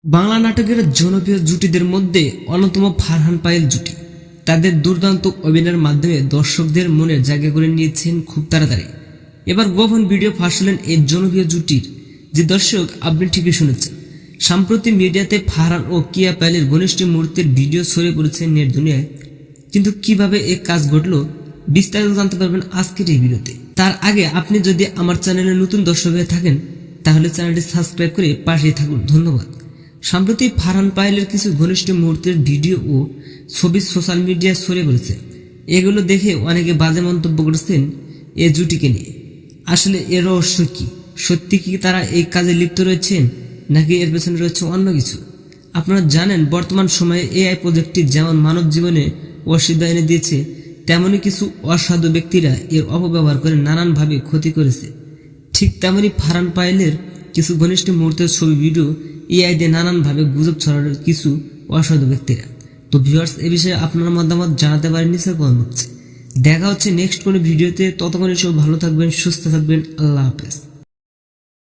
বাংলা নাটকের জনপ্রিয় জুটিদের মধ্যে অন্যতম ফারহান পায়েল জুটি। তাদের দুর্দান্ত অভিনয়ের মাধ্যমে দর্শকদের মনে জায়গা করে নিয়েছেন খুব তাড়াতাড়ি। এবার গোপন ভিডিও ফাঁস হলেন এই জনপ্রিয় জুটির। যে দর্শক, আপনি ঠিকই শুনেছেন, সাম্প্রতিক মিডিয়াতে ফারহান ও কিয়া পায়েলের ঘনিষ্ঠ মুহূর্তের ভিডিও ছড়িয়ে পড়েছে নেট দুনিয়ায়। কিন্তু কিভাবে এই কাজ ঘটল, বিস্তারিত জানতে পারবেন আজকের এই ভিডিওতে। তার আগে আপনি যদি আমার চ্যানেলে নতুন দর্শক হয়ে থাকেন তাহলে চ্যানেলটি সাবস্ক্রাইব করে পাশেই থাকুন। ধন্যবাদ। সম্প্রতি ফারহান পায়েলের কিছু ঘনিষ্ঠ মুহূর্তের ভিডিও ও ছবি সোশ্যাল মিডিয়ায় ছড়িয়ে পড়েছে। এগুলো দেখে অনেকে বাজে মন্তব্য করেছেন এ জুটিকে নিয়ে। আসলে এর রহস্য কি? সত্যি কি তারা এই কাজে লিপ্ত রয়েছেন, নাকি এর পেছনে রয়েছে অন্য কিছু? আপনারা জানেন, বর্তমান সময়ে এআই প্রযুক্তি যেমন মানব জীবনে অসুবিধা এনে দিয়েছে, তেমনই কিছু অসাধু ব্যক্তিরা এর অপব্যবহার করে নানানভাবে ক্ষতি করেছে। ঠিক তেমনই ফারহান পায়েলের কিছু ঘনিষ্ঠ মুহূর্তের ছবি ভিডিও এআই দিয়ে নানানভাবে গুজব ছড়ানোর কিছু অসাধু ব্যক্তিরা। তো ভিউয়ার্স, এ বিষয়ে আপনার মতামত জানাতে পারেন নিচে কমেন্ট বক্সে। দেখা হচ্ছে নেক্সট কোনো ভিডিওতে। ততক্ষণ সব ভালো থাকবেন, সুস্থ থাকবেন। আল্লাহ হাফেজ।